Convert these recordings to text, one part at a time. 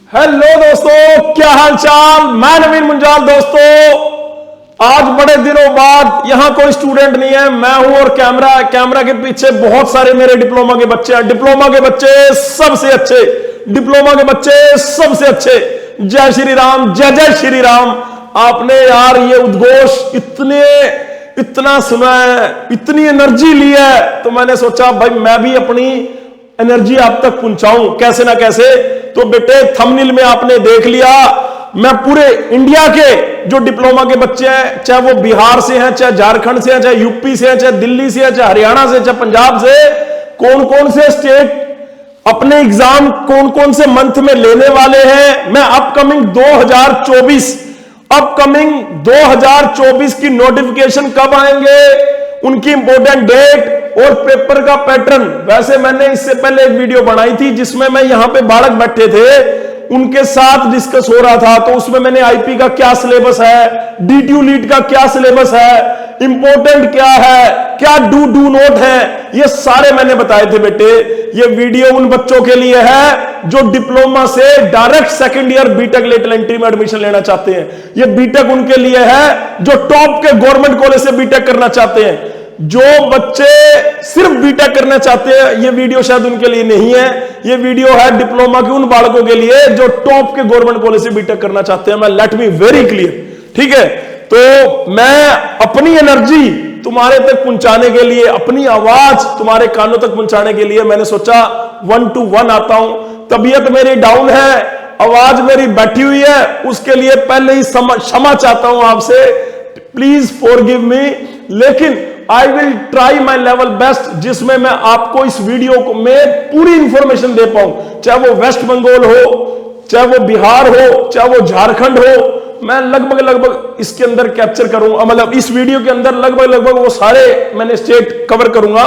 Hello दोस्तों, क्या हाल चाल। मैं नवीन मुंजाल। दोस्तों आज बड़े दिनों बाद यहां कोई स्टूडेंट नहीं है, मैं हूं और कैमरा के पीछे बहुत सारे मेरे डिप्लोमा के बच्चे हैं। डिप्लोमा के बच्चे सबसे अच्छे, डिप्लोमा के बच्चे सबसे अच्छे। जय श्री राम, जय जय श्री राम। आपने यार ये उद्घोष इतना सुना है, इतनी एनर्जी ली है, तो मैंने सोचा भाई मैं भी अपनी एनर्जी आप तक पहुंचाऊं कैसे ना कैसे। तो बेटे थंबनेल में आपने देख लिया, मैं पूरे इंडिया के जो डिप्लोमा के बच्चे हैं, चाहे वो बिहार से हैं, चाहे झारखंड से हैं, चाहे यूपी से हैं, चाहे दिल्ली से हैं, चाहे हरियाणा से, चाहे पंजाब से, कौन कौन से स्टेट अपने एग्जाम कौन कौन से मंथ में लेने वाले हैं। मैं अपकमिंग 2024 की नोटिफिकेशन कब आएंगे, उनकी इंपॉर्टेंट डेट और पेपर का पैटर्न। वैसे मैंने इससे पहले एक वीडियो बनाई थी जिसमें मैं यहां पे बालक बैठे थे, उनके साथ डिस्कस हो रहा था। तो उसमें मैंने आईपी का क्या सिलेबस है, डीटीयू लीड का क्या सिलेबस है, इंपॉर्टेंट क्या है, क्या डू नोट है, ये सारे मैंने बताए थे। बेटे ये वीडियो उन बच्चों के लिए है जो डिप्लोमा से direct second year BTech lateral entry में एडमिशन लेना चाहते हैं। ये बीटेक उनके लिए है जो टॉप के गवर्नमेंट कॉलेज से बीटेक करना चाहते हैं। जो बच्चे सिर्फ बीटेक करना चाहते हैं, ये वीडियो शायद उनके लिए नहीं है। ये वीडियो है डिप्लोमा के उन बालकों के लिए जो टॉप के गवर्नमेंट कॉलेज से बीटेक करना चाहते हैं। मैं लेट मी वेरी क्लियर, ठीक है। तो मैं अपनी एनर्जी तुम्हारे तक पहुंचाने के लिए, अपनी आवाज तुम्हारे कानों तक पहुंचाने के लिए मैंने सोचा 1 to 1 आता हूं। तबीयत मेरी डाउन है, आवाज मेरी बैठी हुई है, उसके लिए पहले ही क्षमा चाहता हूं आपसे, प्लीज फॉरगिव मी। लेकिन I will try my level best, जिसमें मैं आपको इस वीडियो को में पूरी इंफॉर्मेशन दे पाऊं, चाहे वो वेस्ट बंगाल हो, चाहे वो बिहार हो, चाहे वो झारखंड हो। मैं लगभग इसके अंदर कैप्चर करूंगा, मतलब इस वीडियो के अंदर लगभग वो सारे मैंने स्टेट कवर करूंगा।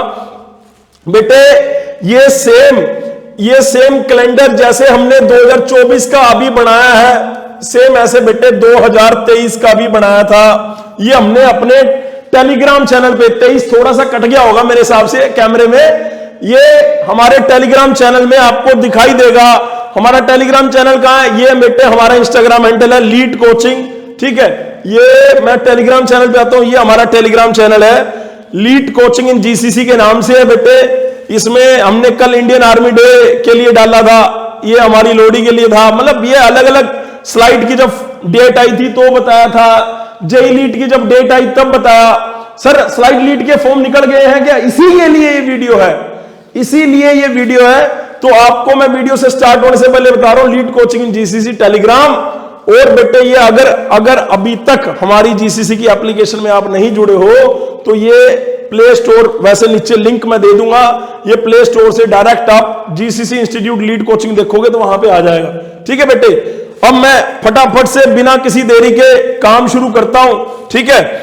बेटे ये सेम कैलेंडर जैसे हमने 2024 का अभी बनाया है, सेम ऐसे बेटे 2023 का भी बनाया था। ये हमने अपने टेलीग्राम चैनल पे, 23 थोड़ा सा कट गया होगा मेरे हिसाब से कैमरे में, ये हमारे टेलीग्राम चैनल में आपको दिखाई देगा। हमारा टेलीग्राम चैनल कहां है, ये बेटे हमारा इंस्टाग्राम हैंडल है लीड कोचिंग, ठीक है। ये मैं टेलीग्राम चैनल पे आता हूं, ये हमारा टेलीग्राम चैनल है लीड कोचिंग इन जीसीसी के नाम से है बेटे। इसमें हमने कल इंडियन आर्मी डे के लिए डाला था, ये हमारी लोहड़ी के लिए था। मतलब ये अलग अलग स्लाइड की जब डेट आई थी तो बताया था, जेई लीड की जब डेट आई तब बताया। सर स्लाइड लीड के फॉर्म निकल गए हैं क्या, इसी के लिए ये वीडियो है, इसीलिए ये वीडियो है। तो आपको मैं वीडियो से स्टार्ट होने से पहले बता रहा हूं, लीड कोचिंग इन जीसीसी टेलीग्राम। और बेटे ये अगर अभी तक हमारी जीसीसी की एप्लीकेशन में आप नहीं जुड़े हो तो ये प्ले स्टोर, वैसे नीचे लिंक मैं दे दूंगा, ये प्ले स्टोर से डायरेक्ट आप जीसीसी इंस्टीट्यूट लीड कोचिंग देखोगे तो वहां पे आ जाएगा, ठीक है बेटे। अब मैं फटाफट से बिना किसी देरी के काम शुरू करता हूं, ठीक है।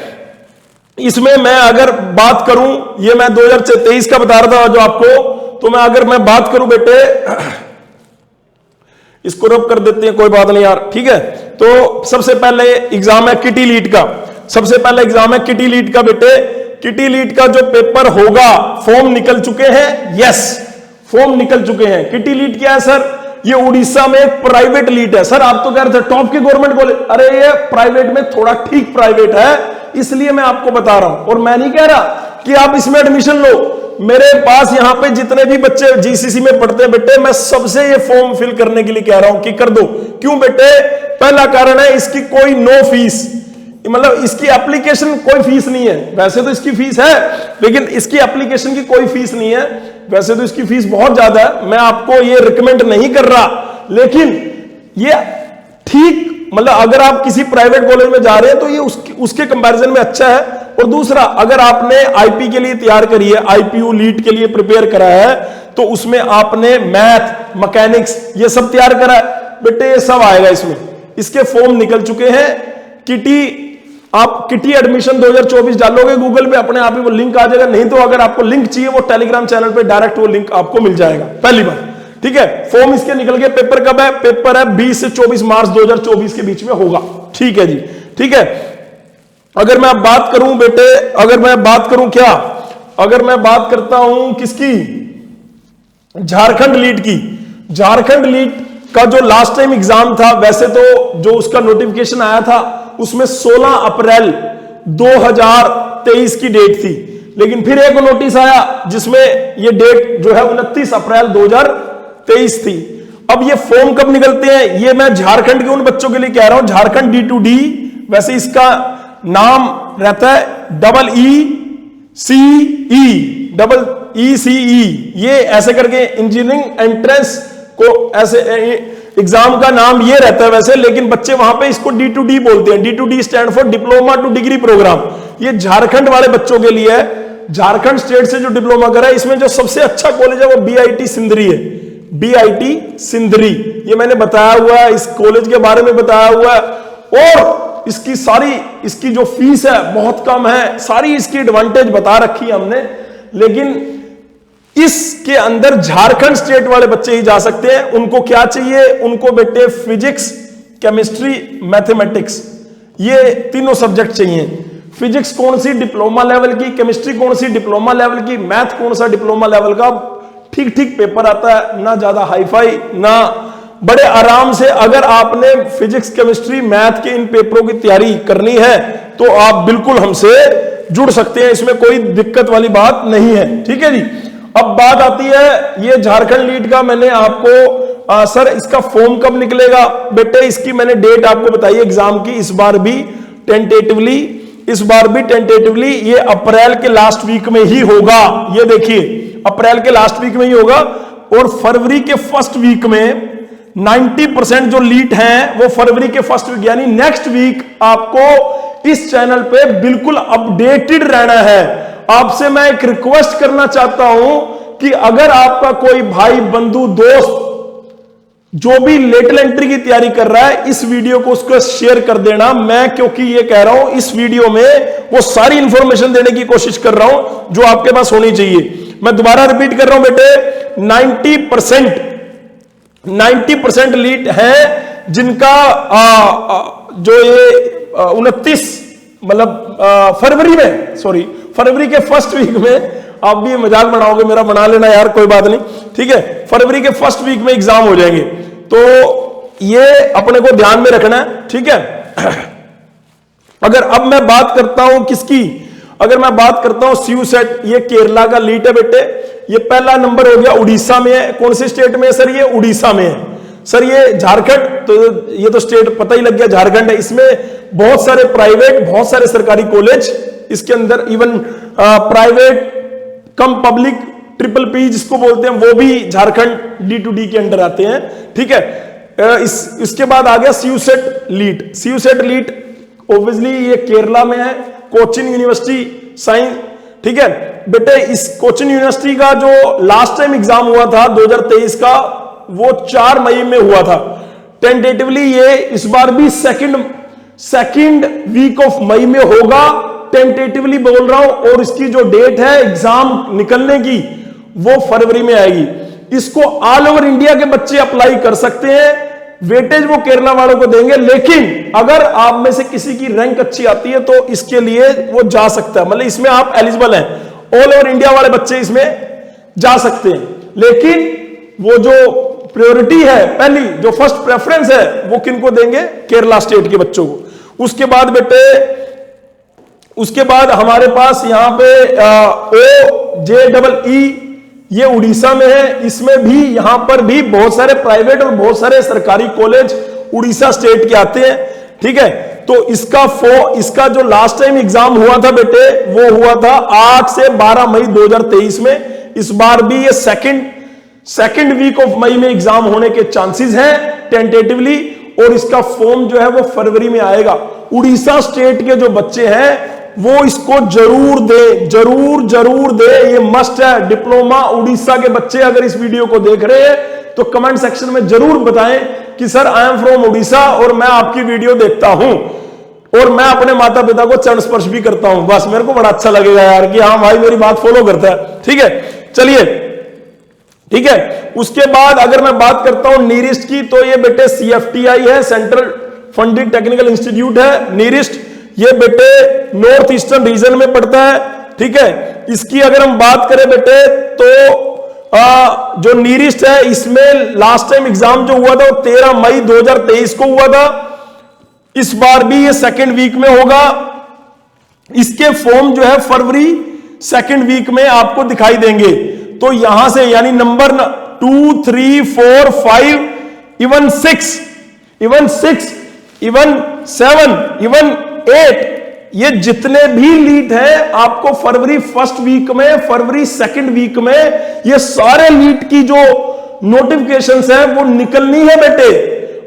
इसमें मैं अगर बात करूं, ये मैं 2023 का बता रहा था जो आपको, तो अगर मैं बात करूं बेटे, इसको रब कर देते हैं, कोई बात नहीं यार, ठीक है। तो सबसे पहले एग्जाम है किटी लीड का, सबसे पहले एग्जाम है किटी लीड का बेटे। किटी लीड का जो पेपर होगा, फॉर्म निकल चुके हैं, यस फॉर्म निकल चुके हैं। किटी लीड क्या है सर, ये उड़ीसा में एक प्राइवेट लीड है। सर आप तो कह रहे थे टॉप के गवर्नमेंट कॉलेज, अरे ये प्राइवेट में थोड़ा ठीक प्राइवेट है, इसलिए मैं आपको बता रहा हूं। और मैं नहीं कह रहा कि आप इसमें एडमिशन लो, मेरे पास यहां पे जितने भी बच्चे जीसीसी में पढ़ते हैं बेटे, मैं सबसे ये फॉर्म फिल करने के लिए कह रहा हूं कि कर दो। क्यों बेटे, पहला कारण है इसकी कोई नो फीस, मतलब इसकी एप्लीकेशन कोई फीस नहीं है। वैसे तो इसकी फीस है, लेकिन इसकी एप्लीकेशन की कोई फीस नहीं है। वैसे तो इसकी फीस बहुत ज्यादा है, मैं आपको ये रिकमेंड नहीं कर रहा, लेकिन ये ठीक, मतलब अगर आप किसी प्राइवेट कॉलेज में जा रहे हैं तो ये उसके कंपैरिजन में अच्छा है। और दूसरा, अगर आपने आईपी के लिए तैयार करी है, आईपीयू लीड के लिए प्रिपेयर करा है, तो उसमें आपने मैथ, मैकेनिक्स ये सब तैयार करा है बेटे, ये सब आएगा इसमें। इसके फॉर्म निकल चुके हैं। किटी, आप किटी एडमिशन 2024 डालोगे गूगल पे, अपने आप ही वो लिंक आ जाएगा। नहीं तो अगर आपको लिंक चाहिए, वो टेलीग्राम चैनल पे डायरेक्ट वो लिंक आपको मिल जाएगा पहली बार, ठीक है। फॉर्म इसके निकल गए। पेपर कब है, पेपर है 20 से 24 मार्च 2024 के बीच में होगा, ठीक है जी, ठीक है। अगर मैं बात करूं बेटे, अगर मैं बात करूं क्या, अगर मैं बात करता हूं किसकी, झारखंड लीड की। झारखंड लीड का जो लास्ट टाइम एग्जाम था, वैसे तो जो उसका नोटिफिकेशन आया था उसमें 16 अप्रैल 2023 की डेट थी, लेकिन फिर एक नोटिस आया जिसमें ये डेट जो है 29 अप्रैल 2023 थी। अब ये फॉर्म कब निकलते हैं, ये मैं झारखंड के उन बच्चों के लिए कह रहा हूं, झारखंड D2D, वैसे इसका नाम रहता है EECE, ये ऐसे करके इंजीनियरिंग एंट्रेंस को ऐसे एग्जाम का नाम ये रहता है वैसे, लेकिन बच्चे वहां पे इसको D2D बोलते हैं। D2D stand for diploma to degree program. ये झारखंड वाले बच्चों के लिए है, झारखंड स्टेट से जो डिप्लोमा करा है, इसमें जो सबसे अच्छा कॉलेज है वो BIT सिंदरी है, BIT सिंदरी, ये मैंने बताया हुआ है, इस कॉलेज के बारे में बताया हुआ है। और इसकी जो फीस है बहुत कम है, सारी इसकी एडवांटेज बता रखी है हमने, लेकिन इसके अंदर झारखंड स्टेट वाले बच्चे ही जा सकते हैं। उनको क्या चाहिए, उनको बेटे फिजिक्स, केमिस्ट्री, मैथमेटिक्स, ये तीनों सब्जेक्ट चाहिए। फिजिक्स कौन सी, डिप्लोमा लेवल की, केमिस्ट्री कौन सी, डिप्लोमा लेवल की, मैथ कौन सा, डिप्लोमा लेवल का। ठीक ठीक पेपर आता है, ना ज्यादा हाईफाई, ना बड़े आराम से। अगर आपने फिजिक्स, केमिस्ट्री, मैथ के इन पेपरों की तैयारी करनी है तो आप बिल्कुल हमसे जुड़ सकते हैं, इसमें कोई दिक्कत वाली बात नहीं है, ठीक है जी। अब बात आती है ये झारखंड लीड का, मैंने आपको सर इसका फॉर्म कब निकलेगा, बेटे इसकी मैंने डेट आपको बताई एग्जाम की, इस बार भी टेंटेटिवली ये अप्रैल के लास्ट वीक में ही होगा। ये देखिए अप्रैल के लास्ट वीक में ही होगा, और फरवरी के फर्स्ट वीक में 90% जो लीड हैं वो फरवरी के फर्स्ट वीक, यानी नेक्स्ट वीक आपको इस चैनल पे बिल्कुल अपडेटेड रहना है। आपसे मैं एक रिक्वेस्ट करना चाहता हूं कि अगर आपका कोई भाई, बंधु, दोस्त जो भी लेटरल एंट्री की तैयारी कर रहा है, इस वीडियो को उसको शेयर कर देना। मैं क्योंकि ये कह रहा हूं, इस वीडियो में वो सारी इंफॉर्मेशन देने की कोशिश कर रहा हूं जो आपके पास होनी चाहिए। मैं दोबारा रिपीट कर रहा हूं बेटे, 90% लीड है जिनका जो ये 29 मतलब फरवरी के फर्स्ट वीक में, आप भी मजाक बनाओगे मेरा, बना लेना यार, कोई बात नहीं, ठीक है। फरवरी के फर्स्ट वीक में एग्जाम हो जाएंगे, तो ये अपने को ध्यान में रखना है, ठीक है। अगर अब मैं बात करता हूं किसकी, अगर मैं बात करता हूं CUSET, ये केरला का लीड है बेटे, ये पहला नंबर हो गया, उड़ीसा में है। कौन से स्टेट में है सर, ये उड़ीसा में है। सर ये झारखंड, तो ये तो स्टेट पता ही लग गया, झारखंड है। इसमें बहुत सारे प्राइवेट, बहुत सारे सरकारी कॉलेज इसके अंदर, इवन प्राइवेट कम पब्लिक PPP जिसको बोलते हैं, वो भी झारखंड D2D के अंडर आते हैं, ठीक है। इसके बाद आ गया CUSET लीड ऑब्वियसली ये केरला में है, कोचिन यूनिवर्सिटी साइंस, ठीक है बेटे। इस कोचिन यूनिवर्सिटी का जो लास्ट टाइम एग्जाम हुआ था 2023 का, वो 4 मई में हुआ था। टेंटेटिवली ये इस बार भी सेकंड वीक ऑफ मई में होगा, टेंटेटिवली बोल रहा हूं। और इसकी जो डेट है एग्जाम निकलने की, वो फरवरी में आएगी। इसको ऑल ओवर इंडिया के बच्चे अप्लाई कर सकते हैं, वेटेज वो केरला वालों को देंगे, लेकिन अगर आप में से किसी की रैंक अच्छी आती है तो इसके लिए वो जा सकता है, मतलब इसमें आप एलिजिबल हैं, ऑल ओवर इंडिया वाले बच्चे इसमें जा सकते हैं। लेकिन वो जो प्रायोरिटी है, पहली जो फर्स्ट प्रेफरेंस है, वो किनको देंगे, केरला स्टेट के बच्चों को। उसके बाद बेटे, उसके बाद हमारे पास यहां पे OJEE, ये उड़ीसा में है। इसमें भी, यहां पर भी बहुत सारे प्राइवेट और बहुत सारे सरकारी कॉलेज उड़ीसा स्टेट के आते हैं, ठीक है। तो इसका जो लास्ट टाइम एग्जाम हुआ था बेटे, वो हुआ था 8 से 12 मई 2023 में। इस बार भी ये सेकंड वीक ऑफ मई में एग्जाम होने के चांसेस हैं टेंटेटिवली, और इसका फॉर्म जो है वो फरवरी में आएगा। उड़ीसा स्टेट के जो बच्चे हैं वो इसको जरूर दे, ये मस्ट है। डिप्लोमा उड़ीसा के बच्चे अगर इस वीडियो को देख रहे हैं तो कमेंट सेक्शन में जरूर बताएं कि sir I am from Orissa और मैं आपकी वीडियो देखता हूं, और मैं अपने माता पिता को चरण स्पर्श भी करता हूं। बस मेरे को बड़ा अच्छा लगेगा यार कि हाँ भाई मेरी बात फॉलो करता है, ठीक है। चलिए, ठीक है। उसके बाद अगर मैं बात करता हूं नीरिस्ट की, तो ये बेटे CFTI है, सेंट्रल फंडेड टेक्निकल इंस्टीट्यूट है नीरिस्ट। ये बेटे नॉर्थ ईस्टर्न रीजन में पड़ता है, ठीक है। इसकी अगर हम बात करें बेटे, तो जो नीरेस्ट है, इसमें लास्ट टाइम एग्जाम जो हुआ था वो 13 मई 2023 को हुआ था। इस बार भी ये सेकेंड वीक में होगा। इसके फॉर्म जो है फरवरी सेकेंड वीक में आपको दिखाई देंगे। तो यहां से यानी नंबर 2, 3, 4, 5, इवन 6, इवन 7, इवन 8, ये जितने भी लीड है आपको फरवरी फर्स्ट वीक में, फरवरी सेकंड वीक में ये सारे लीड की जो नोटिफिकेशंस है वो निकलनी है बेटे।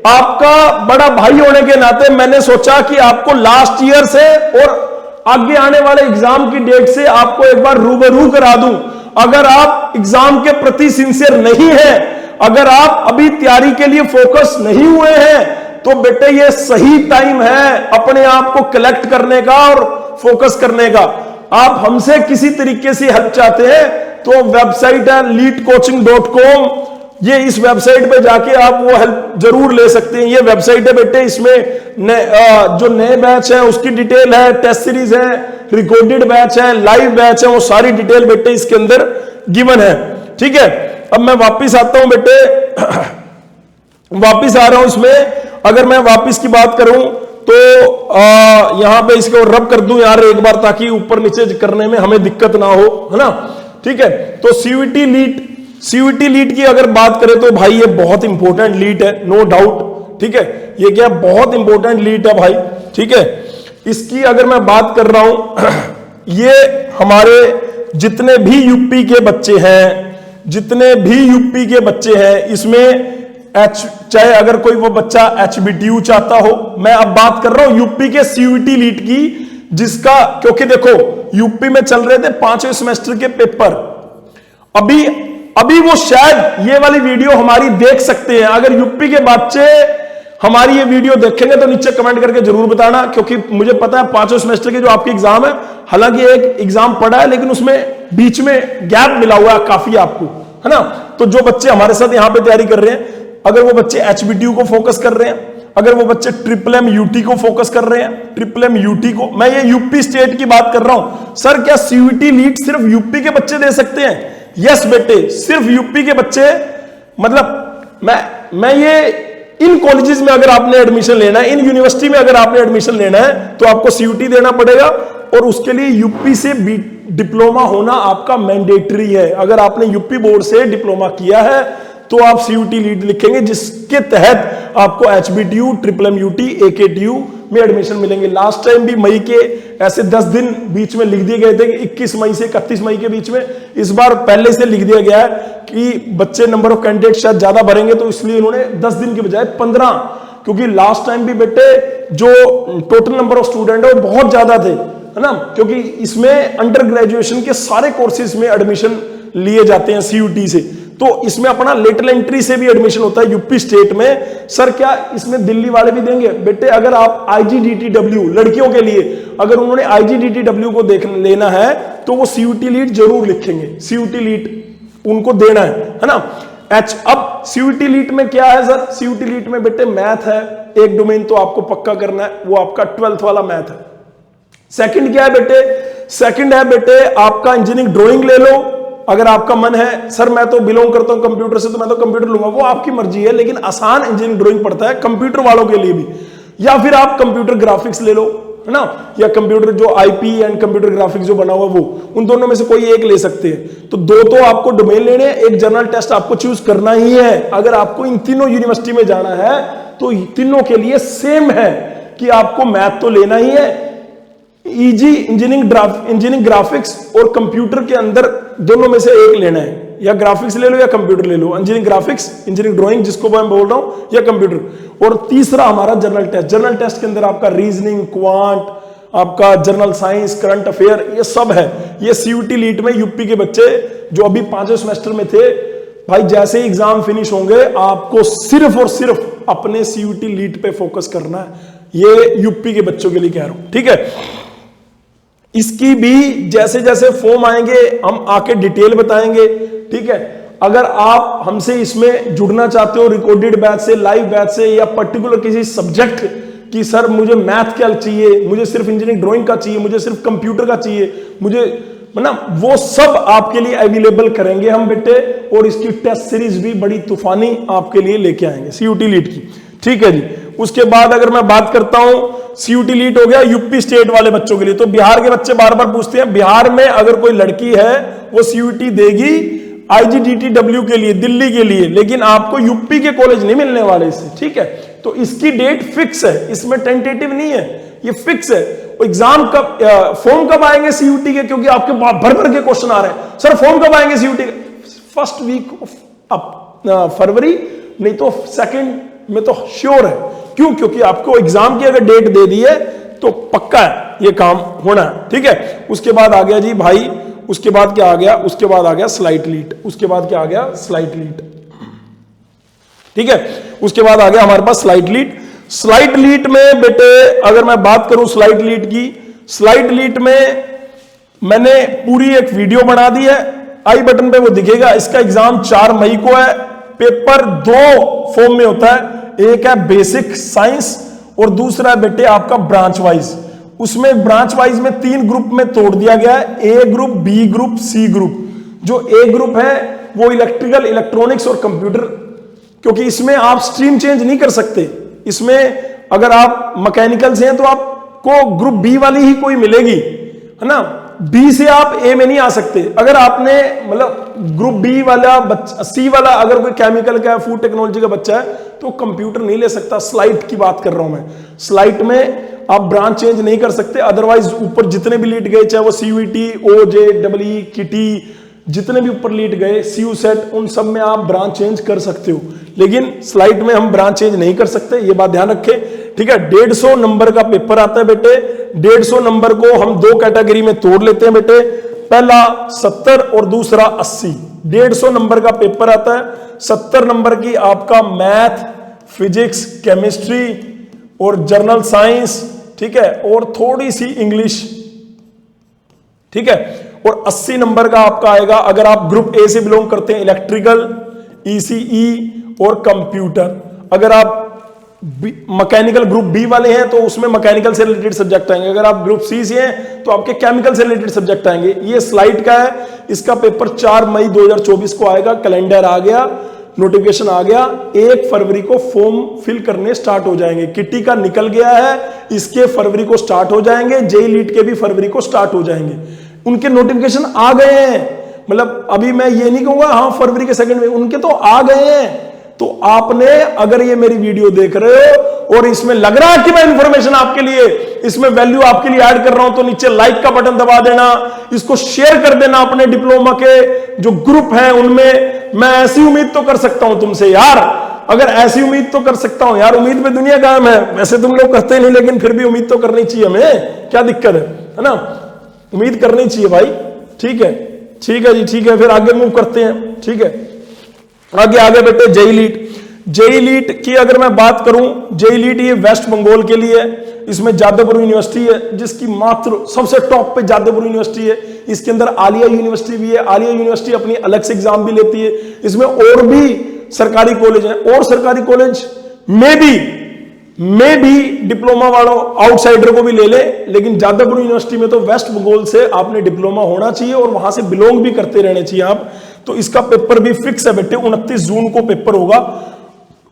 आपका बड़ा भाई होने के नाते मैंने सोचा कि आपको लास्ट ईयर से और आगे आने वाले एग्जाम की डेट से आपको एक बार रूबरू करा दूं। अगर आप एग्जाम के प्रति सिंसियर नहीं है, अगर आप अभी तैयारी के लिए फोकस नहीं हुए हैं, तो बेटे ये सही टाइम है अपने आप को कलेक्ट करने का और फोकस करने का। आप हमसे किसी तरीके से हेल्प चाहते हैं तो वेबसाइट है leadcoaching.com, ये इस वेबसाइट पे जाके आप वो हेल्प जरूर ले सकते हैं। ये वेबसाइट है बेटे, इसमें जो नए बैच है उसकी डिटेल है, टेस्ट सीरीज है, रिकॉर्डेड बैच है, लाइव बैच है, वो सारी डिटेल बेटे इसके अंदर गिवन है। ठीक है, अब मैं वापिस आता हूं बेटे, वापिस आ रहा हूं इसमें। अगर मैं वापिस की बात करूं तो यहां पे इसको रब कर दूं यार एक बार, ताकि ऊपर नीचे करने में हमें दिक्कत ना हो, है ना। ठीक है, तो सीयूईटी लीड की अगर बात करें तो भाई ये बहुत इंपॉर्टेंट लीड है, नो डाउट। ठीक है, ये क्या बहुत इंपॉर्टेंट लीड है भाई। ठीक है, इसकी अगर मैं बात कर रहा हूं, ये हमारे जितने भी यूपी के बच्चे हैं, जितने भी यूपी के बच्चे हैं, इसमें चाहे अगर कोई वो बच्चा HBTU चाहता हो, मैं अब बात कर रहा हूं यूपी के सीयूईटी लीड की, जिसका क्योंकि देखो यूपी में चल रहे थे 5वें सेमेस्टर के पेपर। अभी वो शायद ये वाली वीडियो हमारी देख सकते हैं। अगर यूपी के बच्चे हमारी ये वीडियो देखेंगे तो नीचे कमेंट करके जरूर बताना, क्योंकि मुझे पता है 5वें सेमेस्टर के जो आपके एग्जाम है, हालांकि एक एग्जाम पड़ा है लेकिन उसमें बीच में गैप मिला हुआ है काफी आपको, है ना। तो जो बच्चे हमारे साथ यहां पे तैयारी कर रहे हैं, अगर वो बच्चे HBTU को फोकस कर रहे हैं, अगर वो बच्चे MMMUT को फोकस कर रहे हैं, MMMUT को, मैं ये यूपी स्टेट की बात कर रहा हूं। सर क्या सीयूईटी लीड सिर्फ यूपी के बच्चे दे सकते हैं? यस बेटे, सिर्फ यूपी के बच्चे। मतलब मैं ये इन कॉलेजेस में अगर आपने एडमिशन लेना है, इन यूनिवर्सिटी में अगर आपने एडमिशन लेना है, तो आपको सीयूईटी देना पड़ेगा और उसके लिए यूपी से डिप्लोमा होना आपका मैंडेटरी है। अगर आपने यूपी बोर्ड से डिप्लोमा किया है तो आप सीयूईटी लीड लिखेंगे, जिसके तहत आपको HBTU, MMMUT, AKTU में एडमिशन मिलेंगे। लास्ट टाइम भी मई के ऐसे 10 दिन बीच में लिख दिए गए थे कि 21 मई से 31 मई के बीच में। इस बार पहले से लिख दिया गया है कि बच्चे नंबर ऑफ कैंडिडेट शायद ज्यादा भरेंगे, तो इसलिए इन्होंने 10 दिन के बजाय 15, क्योंकि लास्ट टाइम भी बेटे जो टोटल नंबर ऑफ स्टूडेंट है वो बहुत ज्यादा थे, है ना, क्योंकि इसमें अंडर ग्रेजुएशन के सारे कोर्सेज में एडमिशन लिए जाते हैं सीयूईटी से। तो इसमें अपना लेटरल एंट्री से भी एडमिशन होता है यूपी स्टेट में। सर क्या इसमें दिल्ली वाले भी देंगे? बेटे अगर आप IGDTW लड़कियों के लिए अगर उन्होंने IGDTW को लेना है तो वो सीयूईटी लीड जरूर लिखेंगे, सीयूईटी लीड उनको देना है ना। अब सीयूईटी लीड में क्या है सर? सीयूईटी लीड में बेटे मैथ है, एक डोमेन तो आपको पक्का करना है, वो आपका 12th वाला मैथ है। सेकंड क्या है बेटे? सेकंड है बेटे आपका इंजीनियरिंग ड्राइंग ले लो। अगर आपका मन है सर मैं तो बिलोंग करता हूं कंप्यूटर से तो मैं तो कंप्यूटर लूंगा, वो आपकी मर्जी है, लेकिन आसान इंजीनियरिंग ड्राइंग पड़ता है कंप्यूटर वालों के लिए भी। या फिर आप कंप्यूटर ग्राफिक्स ले लो, है ना, या कंप्यूटर जो IP एंड कंप्यूटर ग्राफिक्स जो बना हुआ वो, उन दोनों में से कोई एक ले सकते हैं। तो दो तो आपको डोमेन लेने, एक जनरल टेस्ट आपको चूज करना ही है। अगर आपको इन तीनों यूनिवर्सिटी में जाना है तो तीनों के लिए सेम है कि आपको मैथ तो लेना ही है, इंजीनियरिंग ग्राफिक्स और कंप्यूटर के अंदर दोनों में से एक लेना है, या ग्राफिक्स ले लो या कंप्यूटर ले लो, इंजीनियरिंग ग्राफिक्स, इंजीनियरिंग ड्राइंग जिसको मैं बोल रहा हूं, या कंप्यूटर। और तीसरा हमारा जनरल टेस्ट। जनरल टेस्ट के अंदर आपका रीजनिंग, क्वांट, आपका जनरल साइंस, करंट अफेयर, ये सब है। ये सीयूईटी लीड में यूपी के बच्चे जो अभी 5वें सेमेस्टर में थे, भाई जैसे ही एग्जाम फिनिश होंगे आपको सिर्फ और सिर्फ अपने सीयूईटी लीड पे फोकस करना है। ये यूपी के बच्चों के लिए कह रहा हूं, ठीक है। इसकी भी जैसे जैसे फॉर्म आएंगे हम आके डिटेल बताएंगे, ठीक है। अगर आप हमसे इसमें जुड़ना चाहते हो रिकॉर्डेड बैच से, लाइव बैच से, या पर्टिकुलर किसी सब्जेक्ट की सर मुझे मैथ क्या चाहिए, मुझे सिर्फ इंजीनियरिंग ड्राइंग का चाहिए, मुझे सिर्फ कंप्यूटर का चाहिए, मुझे मतलब वो सब आपके लिए अवेलेबल करेंगे हम बेटे, और इसकी टेस्ट सीरीज भी बड़ी तूफानी आपके लिए लेके आएंगे सीयूटी लीट की। ठीक है जी। उसके बाद अगर मैं बात करता हूं, सीयूटी लीट हो गया यूपी स्टेट वाले बच्चों के लिए। तो बिहार के बच्चे बार बार पूछते हैं, बिहार में अगर कोई लड़की है वो सीयूटी देगी IGDTW के लिए, दिल्ली के लिए, लेकिन आपको यूपी के कॉलेज नहीं मिलने वाले इससे। ठीक है, तो इसकी डेट फिक्स है, इसमें टेंटेटिव नहीं है, ये फिक्स है। एग्जाम कब, फॉर्म कब आएंगे सीयूटी के, क्योंकि आपके भर भर के क्वेश्चन आ रहे हैं, सर फॉर्म कब आएंगे सीयूटी के? फर्स्ट वीक ऑफ फरवरी, नहीं तो सेकंड में तो श्योर है। क्यों? क्योंकि आपको एग्जाम की अगर डेट दे दी है तो पक्का है ये काम होना है। ठीक है, उसके बाद आ गया जी भाई, उसके बाद क्या आ गया, उसके बाद आ गया स्लाइट लीट, उसके बाद क्या आ गया, स्लाइट लीट। ठीक है, उसके बाद आ गया हमारे पास स्लाइट लीट। स्लाइट लीट में बेटे अगर मैं बात करूं स्लाइट लीट की, स्लाइट लीट में मैंने पूरी एक वीडियो बना दी है, आई बटन पे वो दिखेगा। इसका एग्जाम 4 मई को है। पेपर 2 फॉर्म में होता है, एक है बेसिक साइंस और दूसरा है बेटे आपका ब्रांच वाइज। उसमें ब्रांच वाइज में 3 ग्रुप में तोड़ दिया गया है, A group, B group, C group. जो ए ग्रुप है वो इलेक्ट्रिकल, इलेक्ट्रॉनिक्स और कंप्यूटर, क्योंकि इसमें आप स्ट्रीम चेंज नहीं कर सकते। इसमें अगर आप मैकेनिकल से हैं तो आपको ग्रुप बी वाली ही कोई मिलेगी, है ना, बी से आप ए में नहीं आ सकते। अगर आपने मतलब ग्रुप बी वाला बच्चा, सी वाला अगर कोई केमिकल का, फूड टेक्नोलॉजी का बच्चा है तो कंप्यूटर नहीं ले सकता। स्लाइट की बात कर रहा हूं मैं, स्लाइट में आप ब्रांच चेंज नहीं कर सकते। अदरवाइज ऊपर जितने भी लीट गए, चाहे वो सीयूटी, OJEE, किटी, जितने भी ऊपर लीट गए, सीयू सेट, उन सब में आप ब्रांच चेंज कर सकते हो, लेकिन स्लाइड में हम ब्रांच चेंज नहीं कर सकते, ये बात ध्यान रखें। ठीक है, 150 नंबर का पेपर आता है बेटे। 150 नंबर को हम 2 कैटेगरी में तोड़ लेते हैं बेटे, पहला 70 और दूसरा 80। 150 नंबर का पेपर आता है। 70 नंबर की आपका मैथ, फिजिक्स, केमिस्ट्री और जनरल साइंस, ठीक है, और थोड़ी सी इंग्लिश। ठीक है, और 80 नंबर का आपका आएगा अगर आप ग्रुप ए से बिलोंग करते हैं, इलेक्ट्रिकल, ECE और कंप्यूटर। अगर आप मैकेनिकल ग्रुप बी वाले हैं तो उसमें मैकेनिकल से रिलेटेड सब्जेक्ट आएंगे। अगर आप ग्रुप सी से हैं तो आपके केमिकल से रिलेटेड सब्जेक्ट आएंगे। ये स्लाइड का है, इसका पेपर 4 मई 2024 को आएगा। कैलेंडर आ गया, नोटिफिकेशन आ गया, 1 फरवरी को फॉर्म फिल करने स्टार्ट हो जाएंगे। किटी का निकल गया है, इसके फरवरी को स्टार्ट हो जाएंगे। JEE लीट के भी फरवरी को स्टार्ट हो जाएंगे। उनके नोटिफिकेशन आ गए हैं, मतलब अभी मैं ये नहीं कहूंगा हाँ फरवरी के सेकंड में, उनके तो आ गए हैं। तो आपने अगर ये मेरी वीडियो देख रहे हो और इसमें लग रहा है कि मैं इंफॉर्मेशन आपके लिए, इसमें वैल्यू आपके लिए ऐड कर रहा हूं, तो नीचे लाइक का बटन दबा देना, इसको शेयर कर देना अपने डिप्लोमा के जो ग्रुप हैं उनमें। मैं ऐसी उम्मीद तो कर सकता हूं तुमसे यार, अगर ऐसी उम्मीद तो कर सकता हूं यार, उम्मीद पे दुनिया कायम है। वैसे तुम लोग कहते नहीं, लेकिन फिर भी उम्मीद तो करनी चाहिए हमें, क्या दिक्कत है ना, उम्मीद करनी चाहिए भाई। ठीक है, ठीक है जी, ठीक है, फिर आगे मूव करते हैं। ठीक है, आगे बेटे JEE लीट। JEE लीट की अगर मैं बात करूं, JEE लीट ये वेस्ट बंगाल के लिए है। इसमें जादवपुर यूनिवर्सिटी है, जिसकी मात्र सबसे टॉप पे जादवपुर यूनिवर्सिटी है। इसके अंदर आलिया यूनिवर्सिटी भी है। आलिया यूनिवर्सिटी अपनी अलग से एग्जाम भी लेती है। इसमें और भी सरकारी कॉलेज हैं, और सरकारी कॉलेज में भी डिप्लोमा वालों आउटसाइडर को भी ले ले, लेकिन जादवपुर यूनिवर्सिटी में तो वेस्ट बंगाल से आपने डिप्लोमा होना चाहिए और वहां से बिलोंग भी करते रहने चाहिए आप। तो इसका पेपर भी फिक्स है बेटे, 29 जून को पेपर होगा।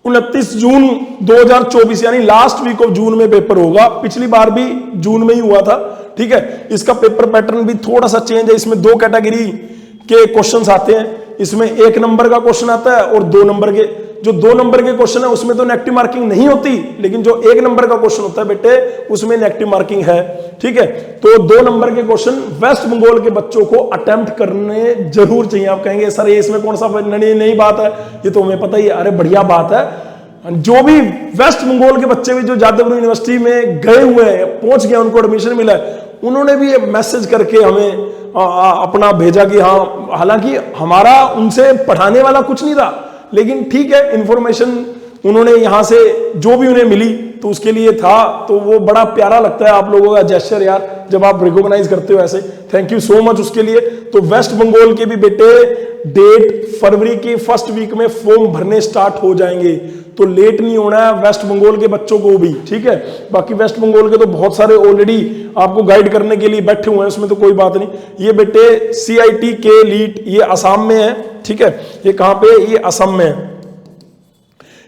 29 जून 2024 यानी लास्ट वीक ऑफ जून में पेपर होगा। पिछली बार भी जून में ही हुआ था। ठीक है, इसका पेपर पैटर्न भी थोड़ा सा चेंज है। इसमें 2 कैटेगरी के क्वेश्चंस आते हैं। इसमें 1 नंबर का क्वेश्चन आता है और 2 नंबर के। जो 2 नंबर के क्वेश्चन है उसमें तो नेगेटिव मार्किंग नहीं होती, लेकिन जो 1 नंबर का क्वेश्चन होता है बेटे उसमें नेगेटिव मार्किंग है। ठीक है, तो 2 नंबर के क्वेश्चन वेस्ट बंगाल के बच्चों को अटेम्प्ट करने जरूर चाहिए। आप कहेंगे सर ये इसमें कौन सा नई बात है, ये तो हमें पता ही है। अरे बढ़िया बात है। जो भी वेस्ट बंगाल के बच्चे भी जो जादवपुर यूनिवर्सिटी में गए हुए हैं, पहुंच गए, उनको एडमिशन मिला है, उन्होंने भी मैसेज करके हमें अपना भेजा कि हाँ, हालांकि हमारा उनसे पढ़ाने वाला कुछ नहीं था, लेकिन ठीक है, इंफॉर्मेशन उन्होंने यहां से जो भी उन्हें मिली तो उसके लिए था। तो वो बड़ा प्यारा लगता है आप लोगों का जेस्चर यार, जब आप रिकॉग्नाइज करते हो ऐसे, थैंक यू सो मच उसके लिए। तो वेस्ट बंगाल के भी बेटे डेट फरवरी की फर्स्ट वीक में फॉर्म भरने स्टार्ट हो जाएंगे, तो लेट नहीं होना है वेस्ट बंगाल के बच्चों को भी, ठीक है। बाकी वेस्ट बंगाल के तो बहुत सारे ऑलरेडी आपको गाइड करने के लिए बैठे हुए हैं, उसमें तो कोई बात नहीं। ये बेटे CIT के लीट, ये असम में है, ठीक है। ये कहां पे, ये असम में है।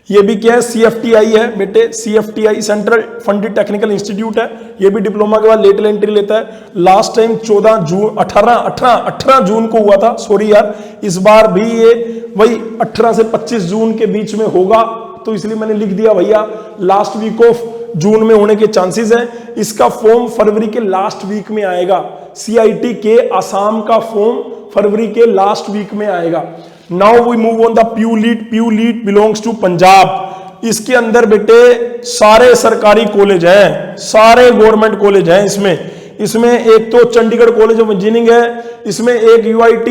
ये भी क्या है, CFTI है बेटे, CFTI central funded technical institute है। ये भी डिप्लोमा के बाद लेटरल एंट्री लेता है। लास्ट टाइम 18 जून को हुआ था, सॉरी यार, इस बार भी ये वही 18 से 25 जून के बीच में होगा, तो इसलिए मैंने लिख दिया भैया लास्ट वीक ऑफ जून में होने के चांसेस हैं। इसका फॉर्म फरवरी के लास्ट वीक में आएगा। CIT के असम का फॉर्म फरवरी के लास्ट वीक में आएगा। Now we move on the PU LEET belongs to Punjab. इसके अंदर बेटे सारे सरकारी कॉलेज हैं, सारे गवर्नमेंट कॉलेज हैं। इसमें एक तो चंडीगढ़ कॉलेज ऑफ इंजीनियरिंग है, इसमें एक UIT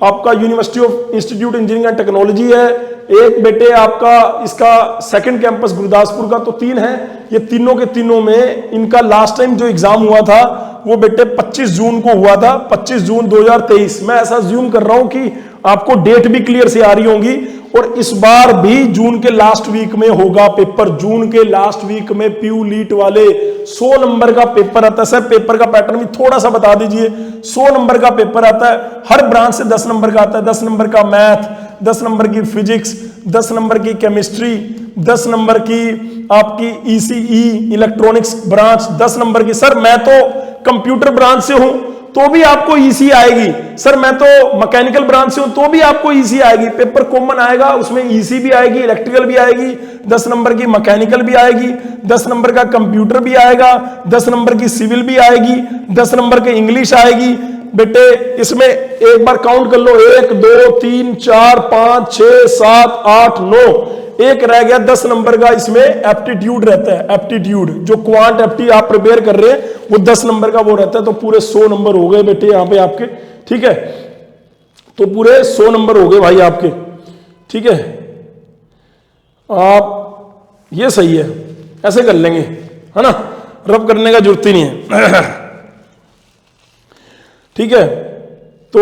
आपका university of institute engineering and technology है, एक बेटे आपका इसका सेकंड कैंपस गुरदासपुर का, तो 3 है। ये तीनों के तीनों में इनका लास्ट टाइम जो एग्जाम हुआ था वो बेटे 25 जून को हुआ था, 25 जून 2023। मैं ऐसा ज्यूम कर रहा हूं कि आपको डेट भी क्लियर से आ रही होंगी। और इस बार भी जून के लास्ट वीक में होगा पेपर। जून के लास्ट वीक में प्यू लीट वाले 100 नंबर का पेपर आता है। सर पेपर का पैटर्न भी थोड़ा सा बता दीजिए। 100 नंबर का पेपर आता है, हर ब्रांच से 10 नंबर का आता है। 10 नंबर का मैथ, 10 नंबर की फिजिक्स, 10 नंबर की केमिस्ट्री, 10 नंबर की आपकी ECE इलेक्ट्रॉनिक्स ब्रांच, 10 नंबर की। सर मैं तो कंप्यूटर ब्रांच से हूं तो भी आपको EC आएगी। सर मैं तो मैकेनिकल ब्रांच से हूं तो भी आपको EC आएगी। पेपर कॉमन आएगा, उसमें EC भी आएगी, इलेक्ट्रिकल भी आएगी, 10 नंबर की मैकेनिकल भी आएगी, 10 नंबर का कंप्यूटर भी आएगा, 10 नंबर की सिविल भी आएगी, 10 नंबर की इंग्लिश आएगी। बेटे इसमें एक बार काउंट कर लो, 1 2 3 4 5 6 7 8 9, एक रह गया 10 नंबर का। इसमें एप्टीट्यूड रहता है, एप्टीट्यूड जो क्वांट एप्टी आप प्रिपेयर कर रहे हैं वो 10 नंबर का वो रहता है। तो पूरे 100 नंबर हो गए बेटे यहां पे आपके, ठीक है। तो पूरे 100 नंबर हो गए भाई आपके, ठीक है। आप ये सही है, ऐसे कर लेंगे, है ना, रब करने का जरूरत ही नहीं है। ठीक है, तो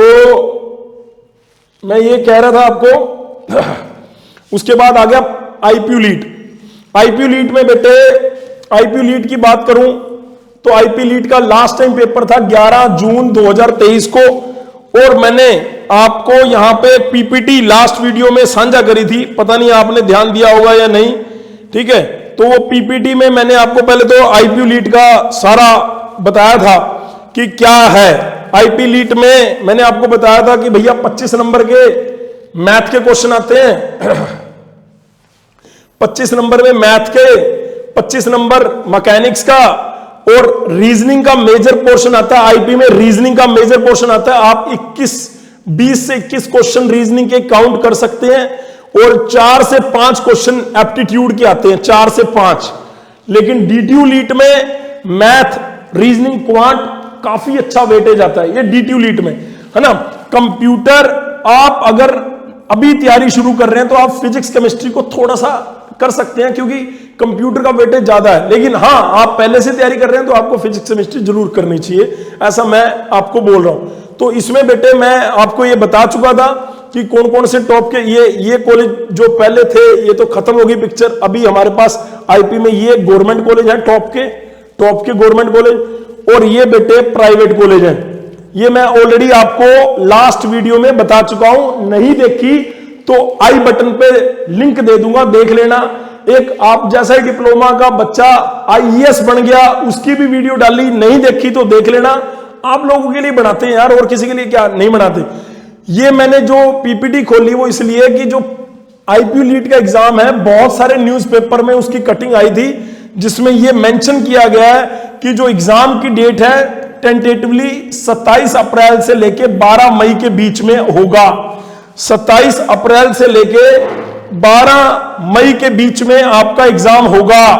मैं ये कह रहा था आपको। उसके बाद आ गया IPU लीट। IPU लीट में बेटे IPU लीट की बात करूं तो IPU लीट का लास्ट टाइम पेपर था 11 जून 2023 को, और मैंने आपको यहां पे PPT लास्ट वीडियो में साझा करी थी, पता नहीं आपने ध्यान दिया होगा या नहीं, ठीक है। तो वो PPT में मैंने आपको पहले तो IPU लीट का सारा बताया था कि क्या है। IPU लीट में मैंने आपको बताया था कि भैया 25 नंबर के मैथ के क्वेश्चन आते हैं, 25 नंबर में मैथ के, 25 नंबर मैकेनिक्स का, और रीजनिंग का मेजर पोर्शन आता है। आईपी में रीजनिंग का मेजर पोर्शन आता है। आप 20 से 21 क्वेश्चन रीजनिंग के काउंट कर सकते हैं, और 4 से 5 क्वेश्चन एप्टीट्यूड के आते हैं, 4 से 5। लेकिन DTU लीट में मैथ, रीजनिंग, क्वांट काफी अच्छा वेटेज आता है, ये DTU लीट में, है ना। कंप्यूटर आप अगर अभी तैयारी शुरू कर रहे हैं तो आप फिजिक्स केमिस्ट्री को थोड़ा सा कर सकते हैं, क्योंकि कंप्यूटर का वेटेज ज्यादा है। लेकिन हाँ, आप पहले से तैयारी कर रहे हैं तो आपको फिजिक्स केमिस्ट्री जरूर करनी चाहिए, ऐसा मैं आपको बोल रहा हूं। तो इसमें बेटे मैं आपको ये बता चुका था कि कौन कौन से टॉप के ये कॉलेज जो पहले थे ये तो खत्म हो गई पिक्चर। अभी हमारे पास आईपी में ये गवर्नमेंट कॉलेज है, टॉप के गवर्नमेंट कॉलेज, और ये बेटे प्राइवेट कॉलेज है। ये मैं ऑलरेडी आपको लास्ट वीडियो में बता चुका हूं, नहीं देखी तो आई बटन पे लिंक दे दूंगा, देख लेना। एक आप जैसा ही डिप्लोमा का बच्चा IAS बन गया, उसकी भी वीडियो डाली, नहीं देखी तो देख लेना। आप लोगों के लिए बनाते हैं यार, और किसी के लिए क्या नहीं बनाते। ये मैंने जो PPT खोली वो इसलिए कि जो IPU लीट का एग्जाम है, बहुत सारे न्यूज़पेपर में उसकी कटिंग आई थी, जिसमें यह मेंशन किया गया है कि जो एग्जाम की डेट है टेंटेटिवली 27 अप्रैल से लेके 12 मई के बीच में होगा। 27 अप्रैल से लेके 12 मई के बीच में आपका एग्जाम होगा।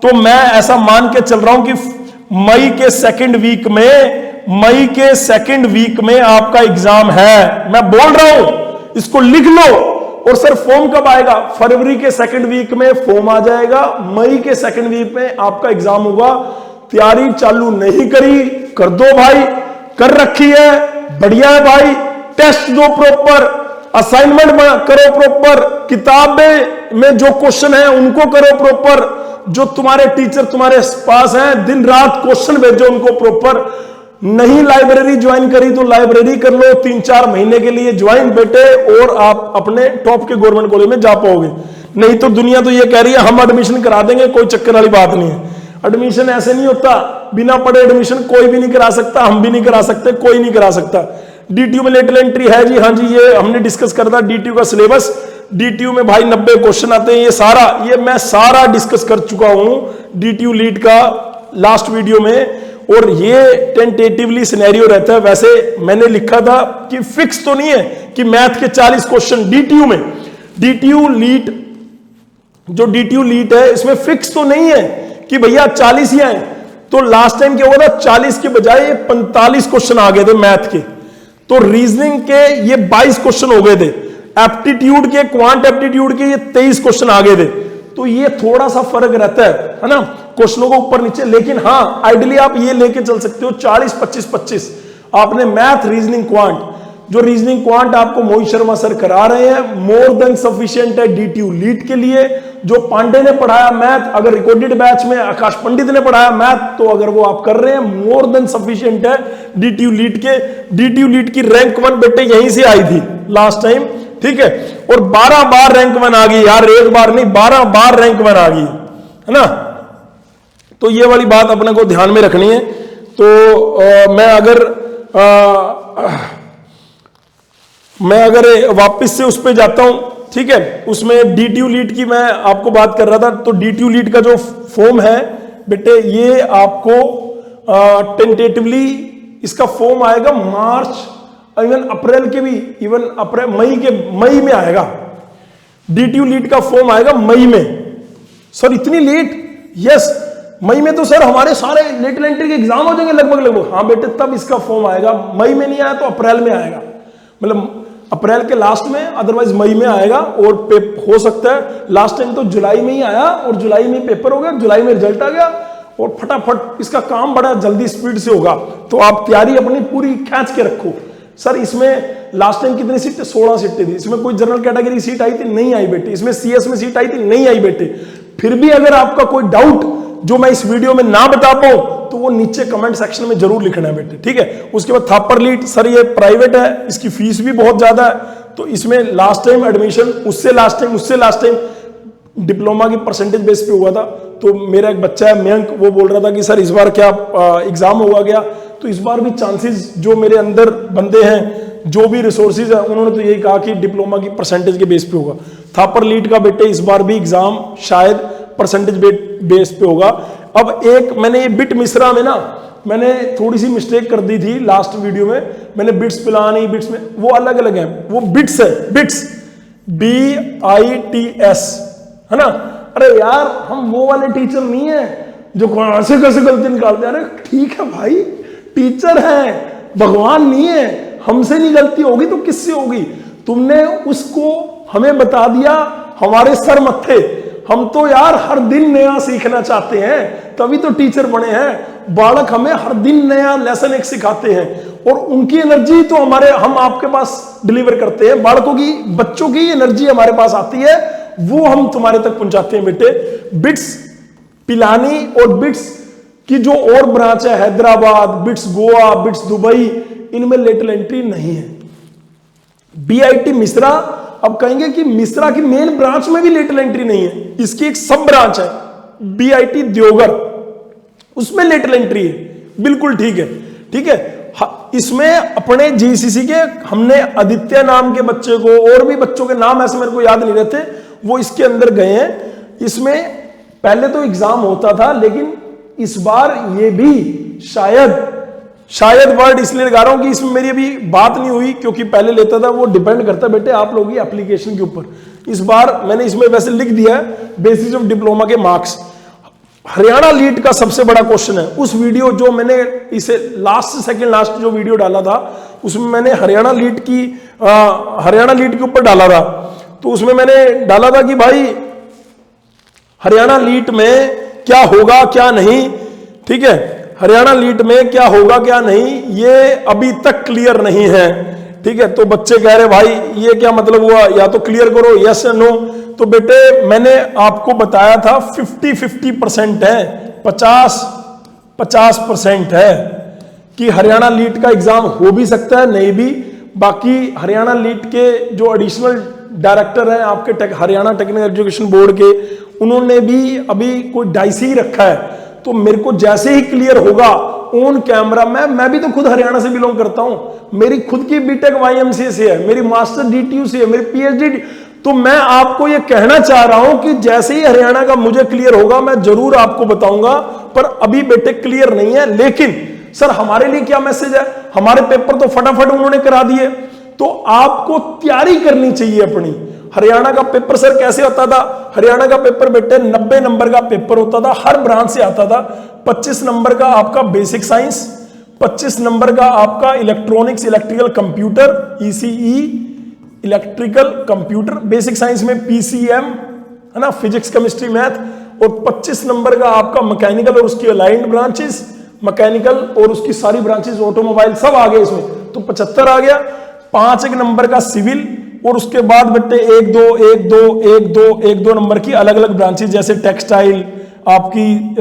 तो मैं ऐसा मान के चल रहा हूं कि मई के सेकंड वीक में आपका एग्जाम है। मैं बोल रहा हूं, इसको लिख लो। और सर फॉर्म कब आएगा? फरवरी के सेकंड वीक में फॉर्म आ जाएगा, मई के सेकंड वीक में आपका एग्जाम होगा। तैयारी चालू नहीं करी, कर दो भाई, कर रखी है, बढ़िया है भाई। टेस्ट दो प्रॉपर, असाइनमेंट करो प्रॉपर, किताबें में जो क्वेश्चन है उनको करो प्रॉपर। जो तुम्हारे टीचर तुम्हारे पास हैं, दिन रात क्वेश्चन भेजो उनको प्रॉपर। नहीं लाइब्रेरी ज्वाइन करी तो लाइब्रेरी कर लो, 3-4 महीने के लिए ज्वाइन बेटे, और आप अपने टॉप के गवर्नमेंट कॉलेज में जा पाओगे। नहीं तो दुनिया तो ये कह रही है हम एडमिशन करा देंगे, कोई चक्कर वाली बात नहीं है। एडमिशन ऐसे नहीं होता, बिना पढ़े एडमिशन कोई भी नहीं करा सकता, हम भी नहीं करा सकते, कोई नहीं करा सकता। डीटीयू में लेटरल एंट्री है जी, हाँ जी, ये हमने डिस्कस कर था डीटीयू का सिलेबस। डीटीयू में भाई 90 क्वेश्चन आते हैं, ये मैं सारा डिस्कस कर चुका हूं डीटीयू लीड का लास्ट वीडियो में। और ये टेंटेटिवली सिनेरियो रहता है, वैसे मैंने लिखा था कि फिक्स तो नहीं है कि मैथ के 40 क्वेश्चन डीटीयू में। डीटीयू लीड जो डीटीयू लीड है इसमें फिक्स तो नहीं है कि भैया 40 ही आए। तो लास्ट टाइम क्या हुआ था, 40 के बजाय 45 क्वेश्चन आ गए थे मैथ के। तो रीजनिंग के ये 22 क्वेश्चन हो गए थे, एप्टीट्यूड के, क्वांट एप्टीट्यूड के ये 23 क्वेश्चन आ गए थे। तो ये थोड़ा सा फर्क रहता है ना, क्वेश्चनों को ऊपर नीचे। लेकिन हाँ, आइडियली आप ये लेके चल सकते हो 40, 25, 25 आपने मैथ, रीजनिंग, क्वांट। जो रीजनिंग क्वांट आपको मोहित शर्मा सर करा रहे हैं, मोर देन सफिशिएंट है डीटीयू लीड के लिए। जो पांडे ने पढ़ाया मैथ, अगर रिकॉर्डेड बैच में आकाश पंडित ने पढ़ाया मैथ, तो अगर वो आप कर रहे हैं, मोर देन सफिशिएंट है डीटीयू लीड के। डीटीयू लीड की रैंक 1 बेटे यहीं से आई थी लास्ट टाइम, ठीक है। और 12 बार रैंक 1 आ गई यार, एक बार नहीं 12 बार रैंक 1 आ गई, है ना। तो ये वाली बात अपने को ध्यान में रखनी है। तो मैं अगर वापस से उस पे जाता हूं, ठीक है, उसमें डीटीयू लीड की मैं आपको बात कर रहा था। तो डीटीयू लीड का जो फॉर्म है बेटे, ये आपको टेंटेटिवली इसका फॉर्म आएगा मार्च, इवन अप्रैल के भी, इवन अप्रैल मई में आएगा। डीटीयू लीड का फॉर्म आएगा मई में। सर इतनी लेट? यस, मई में तो सर हमारे सारे लेटरल एंट्री के एग्जाम हो जाएंगे लगभग। हाँ बेटे, तब इसका फॉर्म आएगा। मई में नहीं आया तो अप्रैल में आएगा, मतलब अप्रैल के लास्ट में, अदरवाइज मई में आएगा। और हो सकता है लास्ट टाइम तो जुलाई में ही आया और जुलाई में पेपर हो गया, जुलाई में रिजल्ट आ गया और फटाफट इसका काम बड़ा जल्दी स्पीड से होगा। तो आप तैयारी अपनी पूरी खींच के रखो। सर इसमें लास्ट टाइम कितनी सीटें? 16 सीटें थी। इसमें कोई जनरल कैटेगरी सीट आई थी? नहीं आई बेटे। इसमें सीएस में सीट आई थी? नहीं आई बेटे। फिर भी अगर आपका कोई डाउट जो मैं इस वीडियो में ना बता पाऊं तो वो नीचे कमेंट सेक्शन में जरूर लिखना है बेटे, ठीक है। उसके बाद थापर लीड, सर ये प्राइवेट है, इसकी फीस भी बहुत ज्यादा है। तो इसमें लास्ट टाइम एडमिशन, उससे लास्ट टाइम डिप्लोमा की परसेंटेज बेस पे हुआ था। तो मेरा एक बच्चा है मयंक, वो बोल रहा था कि सर इस बार क्या एग्जाम होगा क्या? तो इस बार भी चांसेस, जो मेरे अंदर बंदे हैं, जो भी रिसोर्सेज है, उन्होंने तो यही कहा कि डिप्लोमा की परसेंटेज के बेस पे होगा। थापर लीड का बेटे इस बार भी एग्जाम शायद परसेंटेज बेस पे होगा। अब एक मैंने ये बिट मिश्रा में ना, मैंने थोड़ी सी मिस्टेक कर दी थी लास्ट वीडियो में। मैंने बिट्स पिलानी, बिट्स में वो अलग अलग है, वो बिट्स है, बिट्स BITS, है ना। अरे यार, हम वो वाले टीचर नहीं है जो कैसे कैसे गलती निकालते हैं। अरे ठीक है भाई, टीचर है, भगवान नहीं है। हमसे नहीं गलती होगी तो किससे होगी? तुमने उसको हमें बता दिया, हमारे सर मत्थे। हम तो यार हर दिन नया सीखना चाहते हैं, तभी तो टीचर बने हैं। बालक हमें हर दिन नया लेसन एक सिखाते हैं और उनकी एनर्जी तो हम आपके पास डिलीवर करते हैं। बालकों की, बच्चों की एनर्जी हमारे पास आती है, वो हम तुम्हारे तक पहुंचाते हैं बेटे। बिट्स पिलानी और बिट्स की जो और ब्रांच है, Hyderabad, bits Goa, bits Dubai, इनमें लेटरल एंट्री नहीं है। BIT मिश्रा, अब कहेंगे कि मिश्रा की मेन ब्रांच में भी लेटरल एंट्री नहीं है, इसकी एक सब ब्रांच है BIT देवघर, उसमें लेटरल एंट्री है। बिल्कुल ठीक है, ठीक है। इसमें अपने GCC के हमने आदित्य नाम के बच्चे को, और भी बच्चों के नाम ऐसे मेरे को याद नहीं रहते, वो इसके अंदर गए हैं। इसमें पहले तो एग्जाम होता था, लेकिन इस बार ये भी शायद वर्ड इसलिए लगा रहा हूं कि इसमें मेरी अभी बात नहीं हुई, क्योंकि पहले लेता था, वो डिपेंड करता बेटे आप लोगों की एप्लीकेशन के ऊपर। इस बार मैंने इसमें वैसे लिख दिया है बेसिस ऑफ डिप्लोमा के मार्क्स। हरियाणा लीड का सबसे बड़ा क्वेश्चन है। उस वीडियो जो मैंने इसे सेकंड लास्ट जो वीडियो डाला था, उसमें मैंने हरियाणा लीड के ऊपर डाला था। तो उसमें मैंने डाला था कि भाई हरियाणा लीड में क्या होगा क्या नहीं, ठीक है। हरियाणा लीट में क्या होगा क्या नहीं, ये अभी तक क्लियर नहीं है। ठीक है, तो बच्चे कह रहे भाई ये क्या मतलब हुआ, या तो क्लियर करो यस या नो। तो बेटे मैंने आपको बताया था 50-50% है, 50-50% है कि हरियाणा लीट का एग्जाम हो भी सकता है नहीं भी। बाकी हरियाणा लीट के जो एडिशनल डायरेक्टर हैं आपके हरियाणा टेक्निकल एजुकेशन बोर्ड के, उन्होंने भी अभी कोई डाइस ही रखा है। तो मेरे को जैसे ही क्लियर होगा ऑन कैमरा, मैं भी तो खुद हरियाणा से बिलोंग करता हूं, मेरी खुद की बीटेक वाईएमसीए से है, मेरी मास्टर डीटीयू से है, मेरी पीएचडी। तो मैं आपको ये कहना चाह रहा हूं कि जैसे ही हरियाणा का मुझे क्लियर होगा मैं जरूर आपको बताऊंगा, पर अभी बेटे क्लियर नहीं है। लेकिन सर हमारे लिए क्या मैसेज है, हमारे पेपर तो फटाफट उन्होंने करा दिए, तो आपको तैयारी करनी चाहिए अपनी। हरियाणा का पेपर सर कैसे होता था, हरियाणा का पेपर बेटे 90 नंबर का पेपर होता था, हर ब्रांच से आता था। 25 नंबर का आपका बेसिक साइंस, 25 नंबर का आपका electronics electrical computer ECE electrical computer, basic science में पीसीएम है ना, फिजिक्स केमिस्ट्री मैथ, और 25 नंबर का आपका मैकेनिकल और उसकी अलाइंड ब्रांचेस, मैकेनिकल और उसकी सारी ब्रांचेस, ऑटोमोबाइल सब आ गए इसमें, तो 75 आ गया। 5 नंबर का सिविल, और उसके बाद बेटे 1-2 नंबर की अलग अलग ब्रांचेस जैसे टेक्सटाइल, आपकी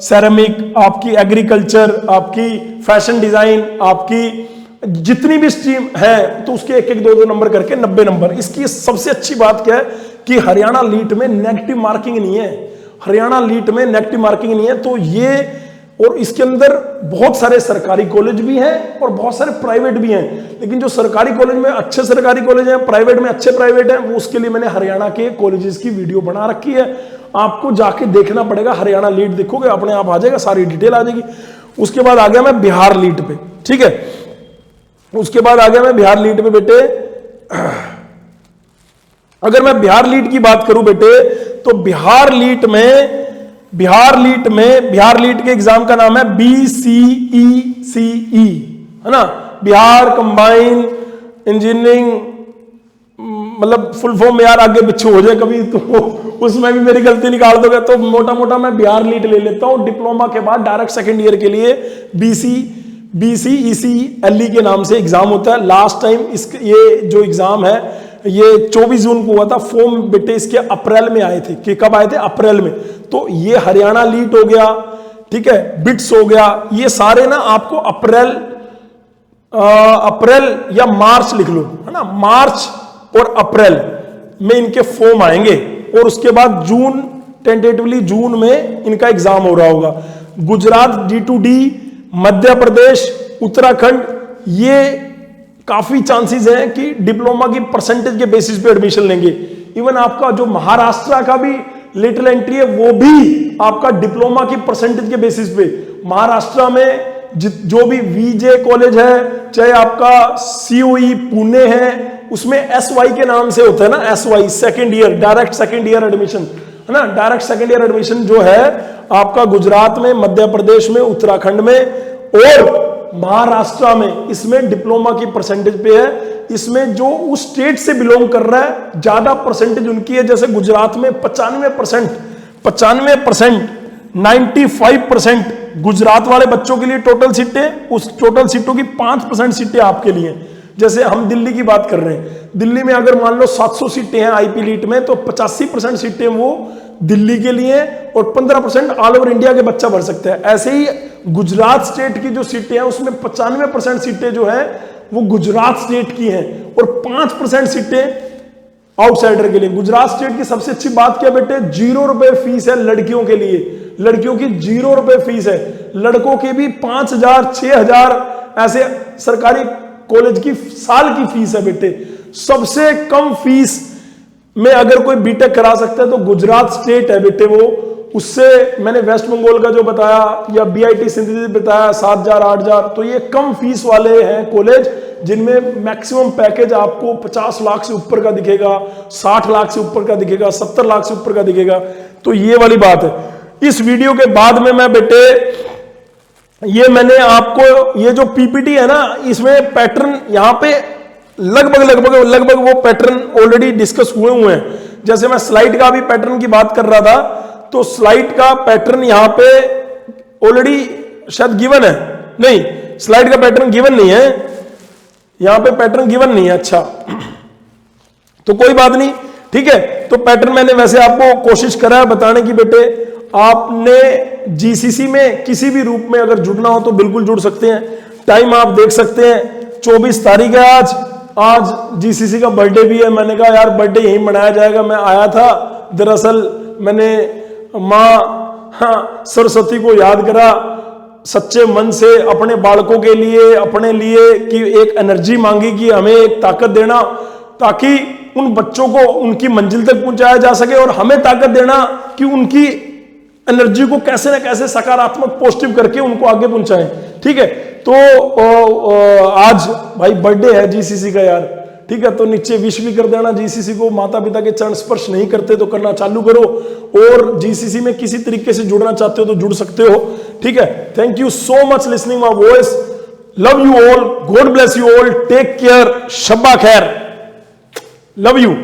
सेरेमिक, आपकी एग्रीकल्चर, आपकी फैशन डिजाइन, आपकी जितनी भी स्ट्रीम है तो उसके 1-2 नंबर करके 90 नंबर। इसकी सबसे अच्छी बात क्या है कि हरियाणा लीट में नेगेटिव मार्किंग नहीं है, हरियाणा लीट में नेगेटिव मार्किंग नहीं है। तो ये, और इसके अंदर बहुत सारे सरकारी कॉलेज भी हैं और बहुत सारे प्राइवेट भी हैं, लेकिन जो सरकारी कॉलेज में अच्छे सरकारी कॉलेज हैं, प्राइवेट में अच्छे प्राइवेट हैं, वो उसके लिए मैंने हरियाणा के कॉलेजेस की वीडियो बना रखी है। आपको जाके देखना पड़ेगा, हरियाणा लीट देखोगे अपने आप आ जाएगा, सारी डिटेल आ जाएगी। उसके बाद आ गया मैं बिहार लीट पे, ठीक है, उसके बाद आ गया मैं बिहार लीट पे बेटे। अगर मैं बिहार लीट की बात करूं बेटे, तो बिहार लीट के एग्जाम का नाम है BCECE, है ना, बिहार कंबाइन इंजीनियरिंग, मतलब फुल फॉर्म यार आगे पीछे हो जाए कभी तो उसमें भी मेरी गलती निकाल दोगे, तो मोटा मोटा मैं बिहार लीट ले लेता हूं। डिप्लोमा के बाद डायरेक्ट सेकेंड ईयर के लिए BCECE के नाम से एग्जाम होता है। लास्ट टाइम ये जो एग्जाम है ये 24 जून को हुआ था। फॉर्म बेटे इसके अप्रैल में आए थे, कि कब आए थे, अप्रैल में। तो ये हरियाणा लीट हो गया, ठीक है, बिट्स हो गया, ये सारे ना आपको अप्रैल या मार्च लिख लो, है ना, मार्च और अप्रैल में इनके फॉर्म आएंगे, और उसके बाद जून, टेंटेटिवली जून में इनका एग्जाम हो रहा होगा। गुजरात D2D, मध्य प्रदेश, उत्तराखंड, ये काफी चांसेस हैं कि डिप्लोमा की परसेंटेज के बेसिस पे एडमिशन लेंगे। इवन आपका जो महाराष्ट्र का भी लिटिल एंट्री है वो भी आपका डिप्लोमा की परसेंटेज के बेसिस पे। महाराष्ट्र में जो भी VJ कॉलेज है, चाहे आपका COE पुणे है, उसमें SY के नाम से होता है ना, SY second year, direct second year admission, है ना, डायरेक्ट सेकेंड ईयर एडमिशन जो है आपका गुजरात में, मध्य प्रदेश में, उत्तराखंड में और महाराष्ट्र में, इसमें डिप्लोमा की परसेंटेज पे है। इसमें जो उस स्टेट से बिलोंग कर रहा है ज्यादा परसेंटेज उनकी है। जैसे गुजरात में 95%, 95% गुजरात वाले बच्चों के लिए टोटल सीटें, उस टोटल सीटों की 5% सीटें आपके लिए। जैसे हम दिल्ली की बात कर रहे हैं, दिल्ली में अगर मान लो 700 सीटें हैं IP लीट में, तो 85% सीटें वो दिल्ली के लिए और 15% ऑल ओवर इंडिया के बच्चा भर सकते हैं। ऐसे ही गुजरात स्टेट की जो सीटें हैं उसमें 95% सीटें जो है वो गुजरात स्टेट की हैं और 5% सीटें आउटसाइडर के लिए। गुजरात स्टेट की सबसे अच्छी बात क्या बेटे, 0 रुपए फीस है लड़कियों के लिए, लड़कियों की 0 रुपए फीस है, लड़कों की भी 5,000 6,000 ऐसे सरकारी कॉलेज की साल की फीस है बेटे। सबसे कम फीस में अगर कोई बीटेक करा सकता है तो गुजरात स्टेट है बेटे वो। उससे मैंने वेस्ट बंगाल का जो बताया या BIT सिंथेसिस बताया 7,000 8,000, तो ये कम फीस वाले हैं कॉलेज जिनमें मैक्सिमम पैकेज आपको 50 लाख से ऊपर का दिखेगा, 60 लाख से ऊपर का दिखेगा, 70 लाख से ऊपर का दिखेगा। तो ये वाली बात है। इस वीडियो के बाद में मैं बेटे ये मैंने आपको ये जो PPT है ना, इसमें पैटर्न यहाँ पे लगभग वो पैटर्न ऑलरेडी डिस्कस हुए हैं। जैसे मैं स्लाइड का भी पैटर्न की बात कर रहा था, तो स्लाइड का पैटर्न यहाँ पे ऑलरेडी शायद गिवन है, नहीं स्लाइड का पैटर्न गिवन नहीं है, यहां पे पैटर्न गिवन नहीं है। अच्छा तो कोई बात नहीं, ठीक है। तो पैटर्न मैंने वैसे आपको कोशिश करा है बताने की, बेटे आपने जीसीसी में किसी भी रूप में अगर जुड़ना हो तो बिल्कुल जुड़ सकते हैं। टाइम आप देख सकते हैं 24 तारीख है आज जीसीसी का बर्थडे भी है। मैंने कहा यार बर्थडे यहीं मनाया जाएगा, मैं आया था, दरअसल मैंने माँ सरस्वती को याद करा सच्चे मन से, अपने बालकों के लिए, अपने लिए कि एक एनर्जी मांगी कि हमें एक ताकत देना ताकि उन बच्चों को उनकी मंजिल तक पहुंचाया जा सके, और हमें ताकत देना कि उनकी एनर्जी को कैसे ना कैसे सकारात्मक पॉजिटिव करके उनको आगे पहुंचाएं, ठीक है। तो आज भाई बर्थडे है जीसीसी का यार, ठीक है। तो नीचे विश भी कर देना जीसीसी को, माता पिता के चरण स्पर्श नहीं करते तो करना चालू करो, और जीसीसी में किसी तरीके से जुड़ना चाहते हो तो जुड़ सकते हो, ठीक है। Thank you so much listening my voice, love you all, God bless you all, take care, शब्बा खैर, लव यू।